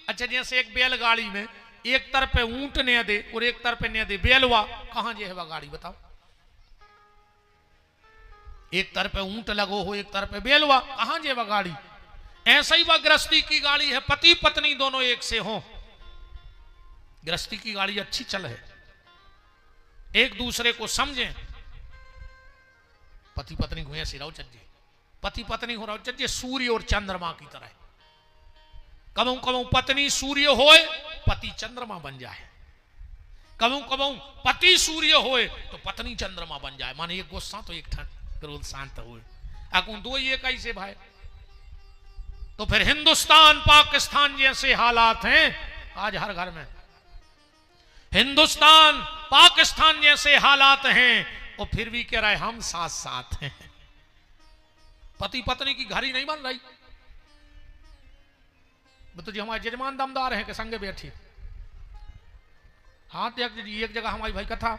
अच्छा जैसे एक बैलगाड़ी में एक तरफ पे ऊंट ने दे और एक तरफ पे ने दे बैलवा, कहां जे है वह गाड़ी बताओ? एक तरफ पे ऊंट लगो हो, एक तरफ पे बैलवा, कहां जे वह गाड़ी? ऐसा ही वह गृहस्थी की गाड़ी है, पति पत्नी दोनों एक से हो। गृहस्थी की गाड़ी अच्छी चल है, एक दूसरे को समझें। पति पत्नी को ऐसे रहो चज्जे, पति पत्नी हो रहो चज्जे सूर्य और चंद्रमा की तरह। कबू कबू पत्नी सूर्य होए, पति चंद्रमा बन जाए। कबू कबू पति सूर्य होए तो पत्नी चंद्रमा बन जाए। माने एक गुस्सा तो एक ठंड, क्रोध शांत हुए। अकुन दो ये कैसे भाई? तो फिर हिंदुस्तान पाकिस्तान जैसे हालात हैं आज हर घर में। हिंदुस्तान पाकिस्तान जैसे हालात हैं और फिर भी कह रहा है हम साथ साथ हैं। पति पत्नी की घड़ी नहीं बन रही। तो जी हमारे जजमान दमदार हैं कि संगे बैठी। हाँ तो एक जगह हमारी भाई कथा,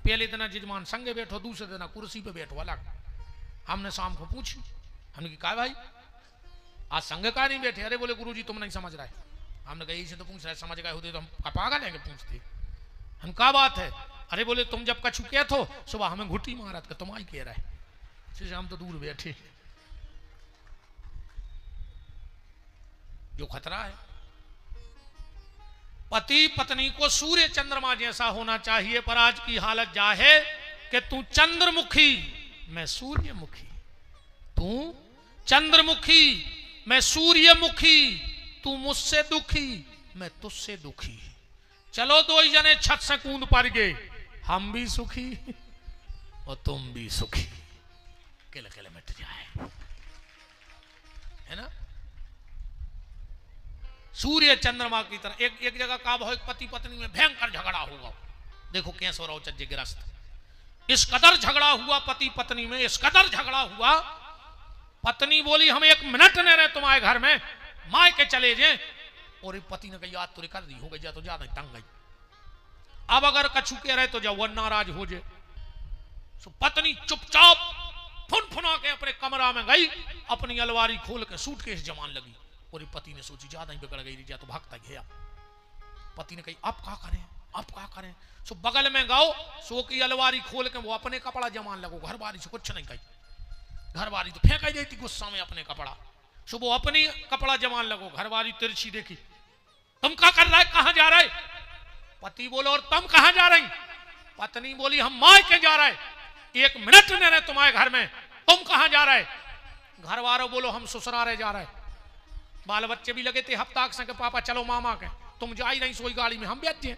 पहले दिन जजमान संगे बैठो, दूसरे दिन कुर्सी पे बैठो अलग। हमने शाम को पूछी, हमने कहा भाई आज संग का नहीं बैठे? अरे बोले गुरुजी तुम नहीं समझ रहे। हमने कहा इसे तो पूछ रहे, समझ गए होते तो हम पागल है कि पूछते। हम क्या बात है? अरे बोले तुम जब कछु कह थो सुबह हमें घुटी मारत के तुम आई कह रहे, हम तो दूर बैठे। जो खतरा है, पति पत्नी को सूर्य चंद्रमा जैसा होना चाहिए। पर आज की हालत जा है कि तू चंद्रमुखी मैं सूर्यमुखी, तू चंद्रमुखी मैं सूर्यमुखी, तू मुझसे दुखी मैं तुझसे दुखी। चलो दो ही जने छत से कूद पड़ गए, हम भी सुखी और तुम भी सुखी, केले केले मिट जाए, है ना? सूर्य चंद्रमा की तरह। एक जगह का भाव पति पत्नी में भयंकर झगड़ा हुआ। देखो कैसे हो रहा हो चज्जे गिरस्त। इस कदर झगड़ा हुआ पति पत्नी में, इस कदर झगड़ा हुआ। पत्नी बोली हम 1 मिनट न रहे तुम्हारे घर में, माय के चले जाए। और पति ने कही याद तो कर दी हो गई, तो ज्यादा तंग गई। अब अगर कछु कह रहे तो जब वो नाराज हो जाए। तो पत्नी चुपचाप फुनफुना के अपने कमरा में गई, अपनी अलमारी खोल के सूटकेस जमान लगी। और पति ने सोची ज्यादा ही बिगड़ गई, जा तो भागता गया। पति ने कही अब क्या करें, अब क्या करें? सो बगल में गाओ, सो की अलमारी खोल के वो अपने कपड़ा जमान लगो। घर बारी से कुछ नहीं कही, घर बारी तो फेंक ही देती गुस्सा में अपने कपड़ा। सो वो अपनी कपड़ा जमान लगो। घर बारी तिरछी देखी, तुम क्या कर रहा है, कहां जा रहा है? पति बोलो और तुम कहां जा रही? पत्नी बोली हम माय के जा रहे, 1 मिनट न रहे तुम्हारे घर में, तुम कहां जा रहे? घर वालों बोलो हम ससुराल जा रहे। बाल बच्चे भी लगे थे हफ्ता के पापा चलो मामा के, तुम जा ही नहीं सोई गाड़ी में, हम बैठ जाए।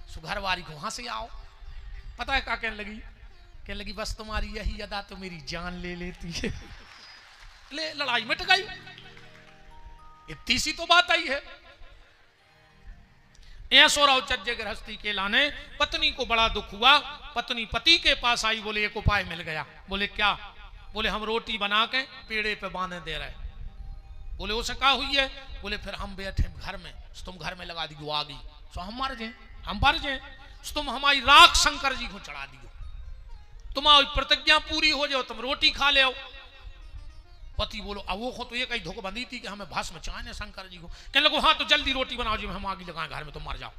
सो घर वाली को वहां से आओ। पता है क्या कहने लगी? कहने लगी बस तुम्हारी यही अदा तो मेरी जान ले लेती है। ले लड़ाई मिट गई। इतनी सी तो बात आई है। ऐसो राव चज्जे गृहस्थी के लाने पत्नी को बड़ा दुख हुआ। पत्नी पति के पास आई, बोले एक उपाय मिल गया। बोले क्या? बोले हम रोटी बना के पेड़े पे बांधे दे रहे। बोले उसे क्या हुई है? बोले फिर हम बैठे घर में, तुम घर में लगा दियो आ गई, सो हम मर जाए, हम मर जाए, तुम हमारी राख शंकर जी को चढ़ा दियो। तुम्हारी प्रतिज्ञा पूरी हो जाओ, तुम रोटी खा ले आओ। पति बोलो अब वो तो ये कहीं धोख बंदी थी कि हमें भस्म चाहने शंकर जी को। कहने लगो हाँ तो जल्दी रोटी बनाओ जी, हम आगे लगाए घर में, तुम मर जाओ।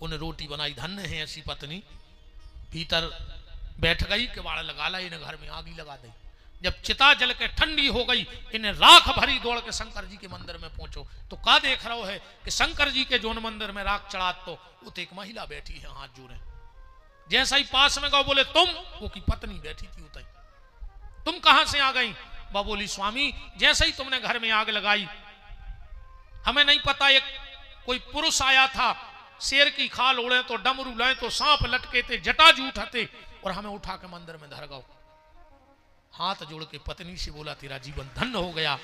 उन्हें रोटी बनाई, धन्य है ऐसी पत्नी। भीतर बैठ गई, किवाड़ लगा ला, इन्हें घर में आगी लगा दी। जब चिता जल के ठंडी हो गई, इन्हें राख भरी दौड़ के शंकर जी के मंदिर में पहुंचो तो का देख रहा है कि शंकर जी के जोन मंदिर में राख चढ़ा तो उत एक महिला बैठी है हाथ जोड़े। जैसा ही पास में गए बोले तुम, वो की पत्नी बैठी थी उतई, तुम कहां से आ गई? वह बोली स्वामी जैसे ही तुमने घर में आग लगाई, हमें नहीं पता एक कोई पुरुष आया था, शेर की खाल ओढ़े तो डमरू लाए तो सांप लटके थे, जटाजूट हते, और हमें उठा के मंदिर में धर गओ। हाथ जोड़ के पत्नी से बोला तेरा जीवन धन्य हो गया,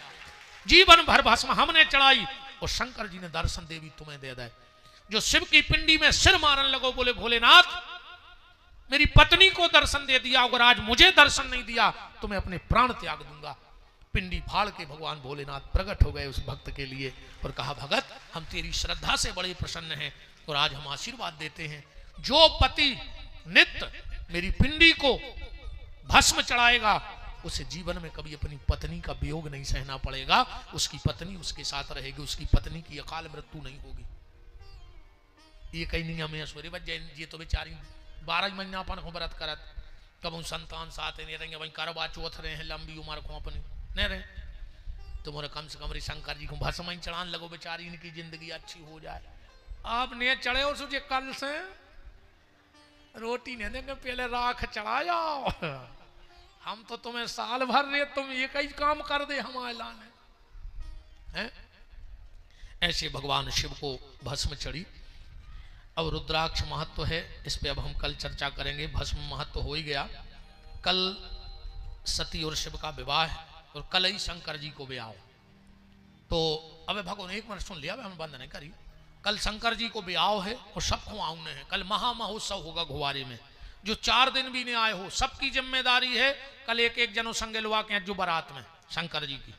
जीवन भर भस्म हमने चढ़ाई और शंकर जी ने दर्शन देवी तुम्हें दे दे। जो शिव की पिंडी में सिर मारन लगो, बोले भोलेनाथ मेरी पत्नी को दर्शन दे दिया, अगर आज मुझे दर्शन नहीं दिया तो मैं अपने प्राण त्याग दूंगा। पिंडी फाड़ के भगवान भोलेनाथ प्रकट हो गए उस भक्त के लिए और कहा भगत हम तेरी श्रद्धा से बड़े प्रसन्न हैं और आज हम आशीर्वाद देते हैं, जो पति नित्य मेरी पिंडी को भस्म चढ़ाएगा उसे जीवन में कभी अपनी पत्नी का वियोग नहीं सहना पड़ेगा, उसकी पत्नी उसके साथ रहेगी, उसकी पत्नी की अकाल मृत्यु नहीं होगी। ये कहीं नहीं हमें ऐश्वर्य बच जाए, ये तो बेचारी 12 महीना अपन को व्रत करत, कब संतान साथ नहीं रहेंगे, वही करवा चौथ रहे हैं, लंबी उम्र को अपनी नहीं रहे, तुम्हारे कम से कम शंकर जी को भस्म ही चढ़ान लगो, बेचारी इनकी जिंदगी अच्छी हो जाए। आपने चढ़े हो सोचे कल से रोटी नहीं देंगे, पहले राख चढ़ा जाओ, हम तो तुम्हें साल भर रहे, तुम एक ही काम कर दे हमारे लाने हैं। ऐसे भगवान शिव को भस्म चढ़ी। अब रुद्राक्ष महत्व है, इस पे अब हम कल चर्चा करेंगे। भस्म महत्व हो ही गया, कल सती और शिव का विवाह है और कल ही शंकर जी को ब्याह। तो अब भगवान एक मिनट सुन लिया, हम बंद नहीं करी। कल शंकर जी को ब्याह है और सबको आउने है, कल महामहोत्सव होगा घुवारे में। जो 4 दिन भी नहीं आए हो सबकी जिम्मेदारी है, कल एक एक जनों संगे लुआ के जो बारात में शंकर जी की,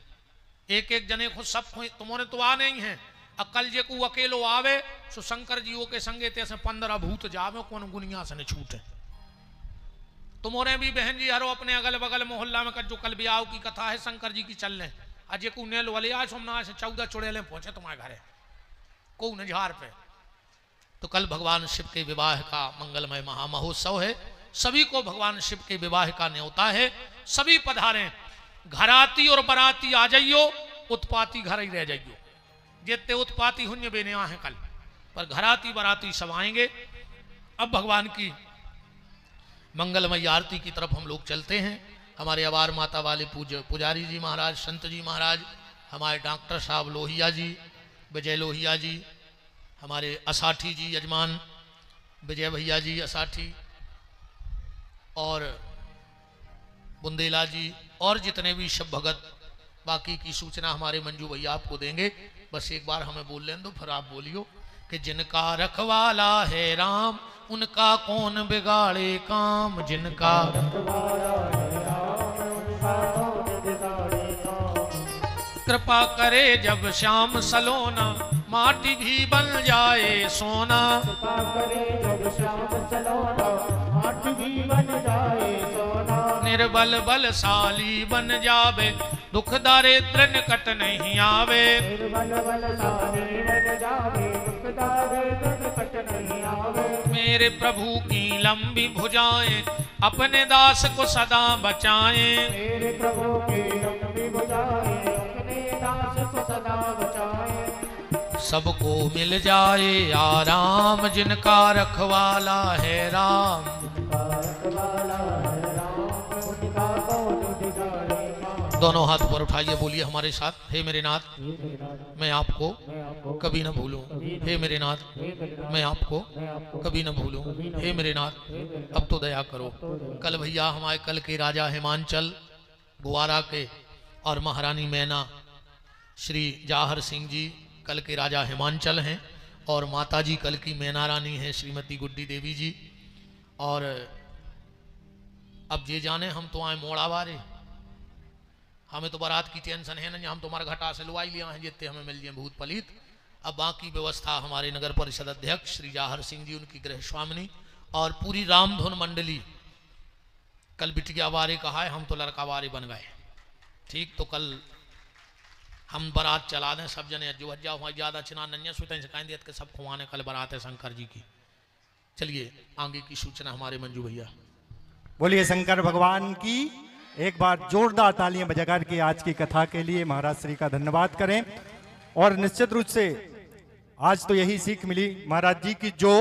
एक एक जने को सब तुम्हारे तो आ नहीं है, अकल जे को अकेलो आवे सो शंकर जी के संगे ते 15 भूत जावे, कौन गुनिया से न छूटे। तुम्हारे भी बहन जी हरो अपने अगल बगल मोहल्ला में जो कल ब्याह की कथा है शंकर जी की चल ले, अजय को नेल वाले आज सोमनाथ से 14 चुड़ैले पहुंचे तुम्हारे घरे को नजहार पे। तो कल भगवान शिव के विवाह का मंगलमय महामहोत्सव है, सभी को भगवान शिव के विवाह का न्योता है, सभी पधारे, घराती और बराती आ जाइयो, उत्पाती घर ही रह जाइयो, जितने उत्पाती हुन्य बेने है कल, पर घराती बराती सब आएंगे। अब भगवान की मंगलमय आरती की तरफ हम लोग चलते हैं। हमारे अवार माता वाले पुजारी जी महाराज, संत जी महाराज, हमारे डॉक्टर साहब लोहिया जी, विजय लोहिया जी, हमारे असाठी जी यजमान विजय भैया जी असाठी, और बुंदेला जी, और जितने भी शिव भगत, बाकी की सूचना हमारे मंजू भैया आपको देंगे। बस एक बार हमें बोल लें दो, फिर आप बोलियो कि जिनका रखवाला है राम उनका कौन बिगाड़े काम, जिनका रखवाला है राम उनका कौन बिगाड़े काम। कृपा करे जब श्याम सलोना माटी भी बन जाए सोना, कृपा करे जब श्याम सलोना माटी भी बन जाए सोना। निर्बल बलशाली बन जावे दुख दारिद्र निकट नहीं आवे, निर्बल बलशाली बन जावे दुख दारिद्र निकट नहीं आवे। मेरे प्रभु की लंबी भुजाएं अपने दास को सदा बचाएं, मेरे प्रभु की लंबी भुजाएं अपने दास को सदा बचाएं। सबको मिल जाए आराम जिनका रखवाला है राम, जिनका रखवाला है राम उनका कौन बिगाड़े काम। दोनों हाथ ऊपर उठाइए, बोलिए हमारे साथ, हे मेरे नाथ मैं आपको कभी न भूलूं, हे मेरे नाथ मैं आपको कभी न भूलूं, हे मेरे नाथ अब तो दया करो। कल भैया हमारे कल के राजा हिमांचल ग्वारा के और महारानी मैना श्री जाहर सिंह जी कल के राजा हिमांचल हैं, और माता जी कल की मैना रानी है श्रीमती गुड्डी देवी जी। और अब ये जाने हम तो आए मोड़ा बारे, हमें तो बारात की टेंशन है ना, हम तुम्हारे घटा से लुआई लिया हैं जितने हमें मिल जाए भूत पलित। अब बाकी व्यवस्था हमारे नगर परिषद अध्यक्ष श्री जाहर सिंह जी, उनकी गृह स्वामिनी और पूरी रामधुन मंडली कल बिटिया वारी कहा है, हम तो लड़का वारी बन गए। ठीक, तो कल हम बारात चला दें सब जने, जो हज्जा वहाँ ज़्यादा चिना नन्या सुतन सिखाएं दिया कि सब खुआने कल बारात है शंकर जी की। चलिए आगे की सूचना हमारे मंजू भैया। बोलिए शंकर भगवान की। एक बार जोरदार तालियां बजाकर के आज की कथा के लिए महाराज श्री का धन्यवाद करें। और निश्चित रूप से आज तो यही सीख मिली महाराज जी की, जो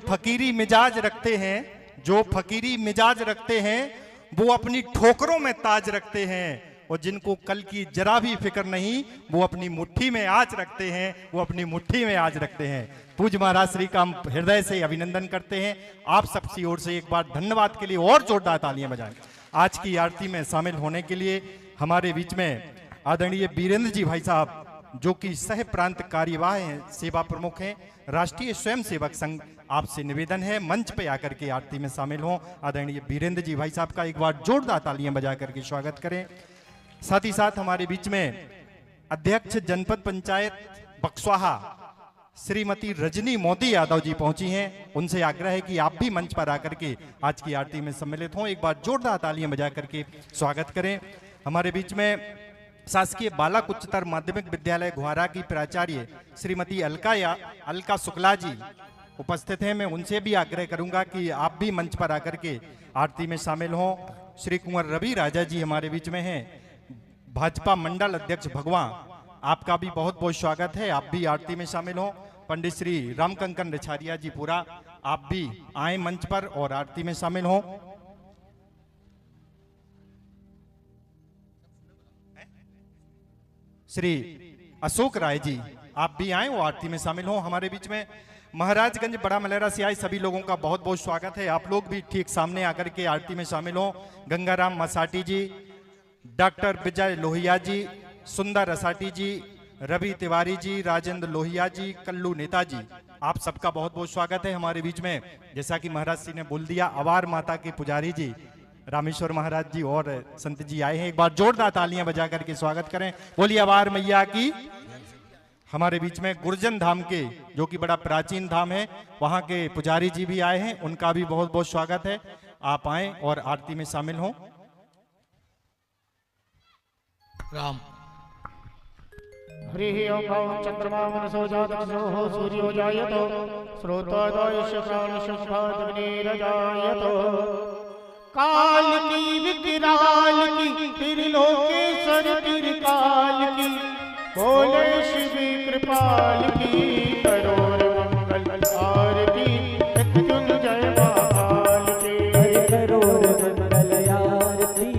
फकीरी मिजाज रखते हैं, जो फकीरी मिजाज रखते हैं वो अपनी ठोकरों में ताज रखते हैं, और जिनको कल की जरा भी फिक्र नहीं वो अपनी मुट्ठी में आज रखते हैं, वो अपनी मुट्ठी में आज रखते हैं। पूज्य महाराज श्री का हम हृदय से अभिनंदन करते हैं। आप सबकी ओर से एक बार धन्यवाद के लिए और जोरदार तालियां बजाएं। आज की आरती में शामिल होने के लिए हमारे बीच में आदरणीय वीरेंद्र जी भाई साहब, जो कि सह प्रांत कार्यवाह हैं, सेवा प्रमुख हैं, राष्ट्रीय स्वयं सेवक संघ, आपसे निवेदन है मंच पे आकर के आरती में शामिल हों। आदरणीय वीरेंद्र जी भाई साहब का एक बार जोरदार तालियां बजा करके स्वागत करें। साथ ही साथ हमारे बीच में अध्यक्ष जनपद पंचायत बक्सवाहा श्रीमती रजनी मोदी यादव जी पहुंची हैं। उनसे आग्रह है कि आप भी मंच पर आकर के आज की आरती में सम्मिलित हों। एक बार जोरदार तालियां बजा करके स्वागत करें। हमारे बीच में शासकीय बालक उच्चतर माध्यमिक विद्यालय घुआरा की प्राचार्य श्रीमती अलका शुक्ला जी उपस्थित हैं। मैं उनसे भी आग्रह करूंगा कि आप भी मंच पर आकर के आरती में शामिल हों। श्री कुंवर रवि राजा जी हमारे बीच में हैं, भाजपा मंडल अध्यक्ष भगवान, आपका भी बहुत बहुत स्वागत है, आप भी आरती में शामिल हों। पंडित श्री रामकंकन रिछारिया जी पूरा, आप भी आए मंच पर और आरती में शामिल हों। श्री अशोक राय जी आप भी आए वो आरती में शामिल हों। हमारे बीच में महाराजगंज बड़ा मलेरा से आए सभी लोगों का बहुत बहुत स्वागत है। आप लोग भी ठीक सामने आकर के आरती में शामिल हों। गंगाराम मसाटी जी, डॉक्टर विजय लोहिया जी, सुंदर असाटी जी, रवि तिवारी जी, राजेंद्र लोहिया जी, कल्लू नेता जी, आप सबका बहुत बहुत स्वागत है हमारे बीच में। जैसा कि महाराज जी ने बोल दिया, अवार माता के पुजारी जी रामेश्वर महाराज जी और संत जी आए हैं। एक बार जोरदार तालियां बजा करके स्वागत करें। बोलिए अवार मैया की। हमारे बीच में गुर्जन धाम के, जो कि बड़ा प्राचीन धाम है, वहां के पुजारी जी भी आए हैं, उनका भी बहुत बहुत स्वागत है। आप आए और आरती में शामिल हों। राम हरि ओम चंद्रमा मनसो जातसो सूर्यो जायतो श्रोतोदय प्राणशुभाग्निरजायतो काल की विकराल की त्रिलोकेश्वर त्रिकाल की बोले शिव कृपाल की करोड़ मंगल आरती मृत्युंजय महाकाल की करोड़ मंगल आरती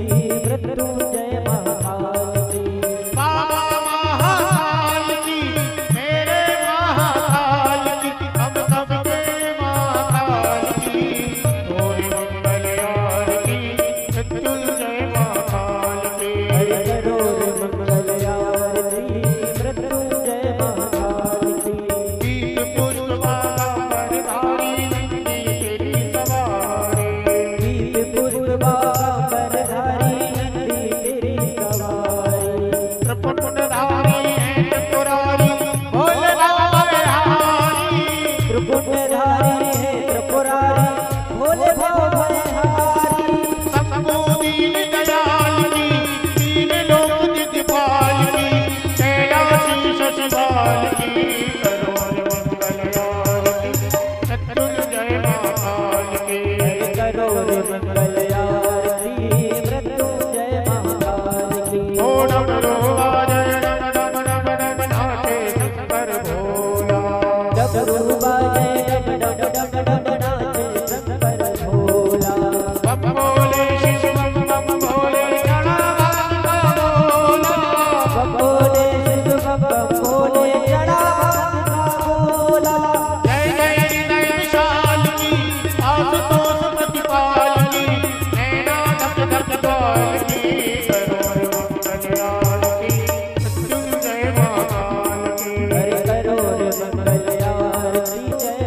मृत्युंजय महाकाल की बाबा महाकाल की मेरे महाकाल की हम सबके महाकाल की करोड़ मंगल आरती मृत्युंजय महाकाल की करोड़ मंगल आरती मृत्युंजय महाकाल की दीप पुष्प बरधारी नंदी तेरी सवारी दीप पुष्प बरधारी नंदी तेरी सवारी त्रिपुटधारी है त्रिपुरारी भोले बाबा बिहारी त्रिपुटधारी है त्रिपुरारी भोले बाबा बिहारी सबको दीन दयाल की तीन लोक दिखपाल की तेरा शीश शिवाल की करोड़ मंगल आरती मृत्युंजय महाकाल की करोड़ मंगल आरती मृत्युंजय महाकाल की ओ नम नमः जय नम नम नम नम नाचे शंकर भोला डमरू बाजे डम डम डम डम नाचे शंकर भोला बम भोले शिव बम बम भोले चढ़ा भगवान का भोला बम भोले शिव बम बम भोले चढ़ा भगवान का भोला जय जय हृदय विशाल की आशुतोष प्रतिपाल की नैना धक धक द्वार की करोड़ मंगल आरती मृत्युंजय महाकाल की करोड़ मंगल आरती जय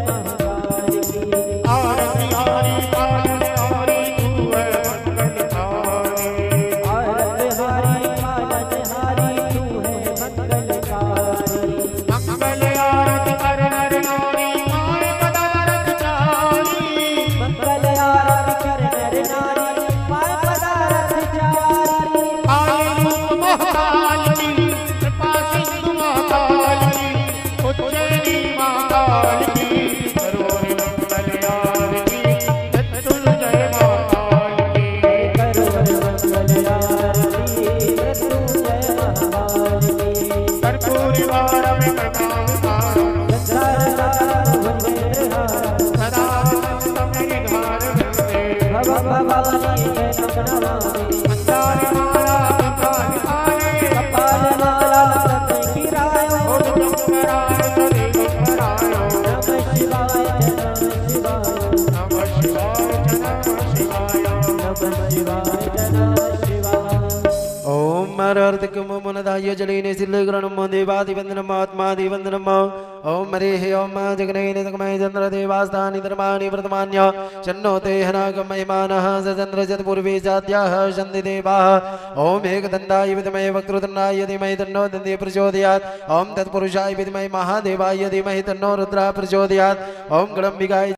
ओम मरर्तिकम मनदाय जलेने सिल्लग्रणम देवादिवंदनम आत्मादिवंदनम ओम मरे हे ओम जगनैन तकमय चंद्र देवास्तानि धर्माणि वर्तमान्य चन्नो ते हनागम महिमानः सचंद्र चतुर्वे जात्याः शन्ति देवाः ओम एकदन्ताय विद्महे वक्रतुण्डाय धीमहि तन्नो दन्ति प्रचोदयात् ओम तत्पुरुषाय विद्महे महादेवाय धीमहि तन्नो रुद्रः प्रचोदयात् ओम गणम्बिकाय